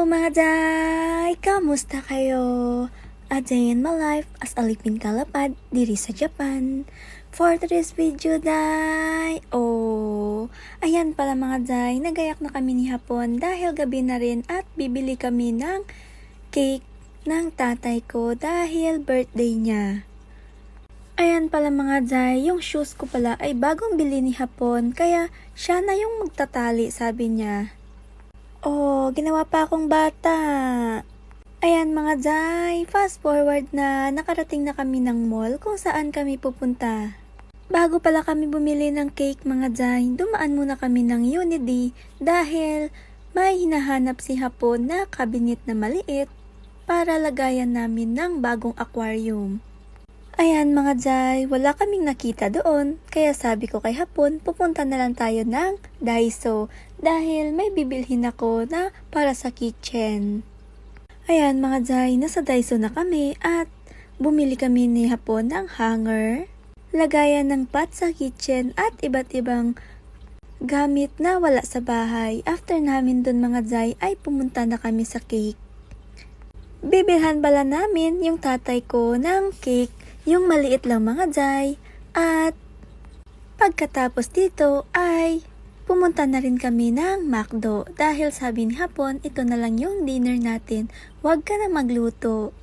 mga day! Kamusta kayo? A day in my life as alipin kalapad diri sa Japan. For today's video, day! Ayan pala mga day, nagayak na kami ni Hapon dahil gabi na rin at bibili kami ng cake ng tatay ko dahil birthday niya. Ayan pala mga day, yung shoes ko pala ay bagong bili ni Hapon kaya siya na yung magtatali, sabi niya. Ginawa pa akong bata. Ayan mga day, fast forward na nakarating na kami ng mall kung saan kami pupunta. Bago pala kami bumili ng cake mga day, dumaan muna kami ng Unity dahil may hinahanap si Hapon na cabinet na maliit para lagayan namin ng bagong aquarium. Ayan mga day, wala kaming nakita doon, kaya sabi ko kay Hapon, pupunta na lang tayo ng Daiso dahil may bibilhin ako na para sa kitchen. Ayan mga day, nasa Daiso na kami at bumili kami ni Hapon ng hanger, lagayan ng pot sa kitchen at iba't ibang gamit na wala sa bahay. After namin dun mga day ay pumunta na kami sa cake. Bibilhan pala namin yung tatay ko ng cake, yung maliit lang mga day, at pagkatapos dito ay pumunta na rin kami ng McDo dahil sabi ni Hapon, ito na lang yung dinner natin, wag ka na magluto.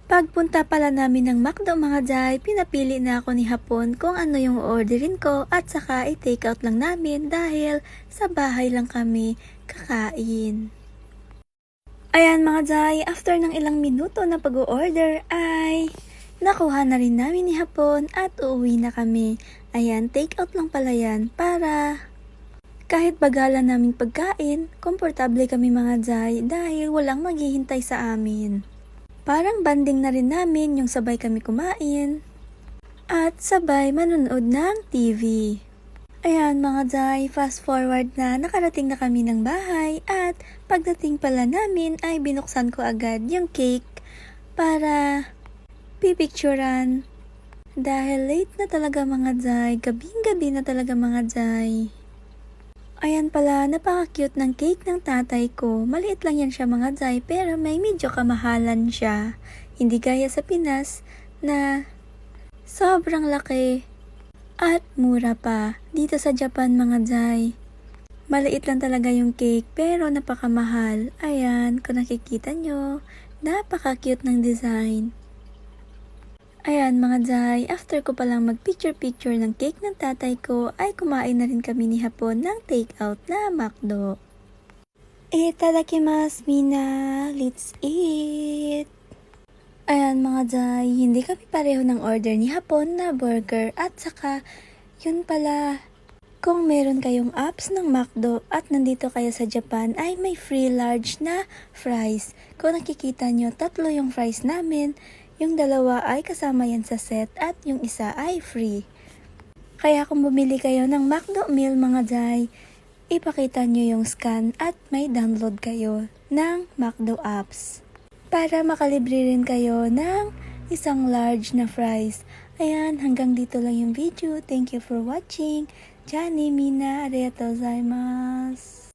Pagpunta pala namin ng McDo mga day, pinapili na ako ni Hapon kung ano yung orderin ko at saka i-take out lang namin dahil sa bahay lang kami kakain. Ayan mga day, after ng ilang minuto na pag-order ay nakuha na rin namin ni Hapon at uuwi na kami. Ayan, take out lang pala yan para kahit bagalan namin pagkain, komportable kami mga day dahil walang maghihintay sa amin. Parang banding na rin namin yung sabay kami kumain at sabay manonood ng TV. Ayan mga day, fast forward na nakarating na kami ng bahay at pagdating pala namin ay binuksan ko agad yung cake para pipicturan dahil late na talaga mga day, gabing-gabi na talaga mga day. Ayan pala, napaka-cute ng cake ng tatay ko. Maliit lang yan siya mga day pero may medyo kamahalan siya. Hindi gaya sa Pinas na sobrang laki at mura pa. Dito sa Japan mga day, maliit lang talaga yung cake pero napakamahal. Ayan, kung nakikita nyo, napaka-cute ng design. Ayan mga day, after ko palang mag-picture ng cake ng tatay ko, ay kumain na rin kami ni Hapon ng take-out na McDo. Itadakimasu mina, let's eat! Ayan mga day, hindi kami pareho ng order ni Hapon na burger at saka yun pala. Kung meron kayong apps ng McDo at nandito kayo sa Japan ay may free large na fries. Kung nakikita nyo, 3 yung fries namin. Yung 2 ay kasama yan sa set at yung isa ay free. Kaya kung bumili kayo ng McDo meal mga day, ipakita nyo yung scan at may download kayo ng McDo apps para makalibre rin kayo ng isang large na fries. Ayan, hanggang dito lang yung video. Thank you for watching. Johnny, Mina, arigatou gozaimasu.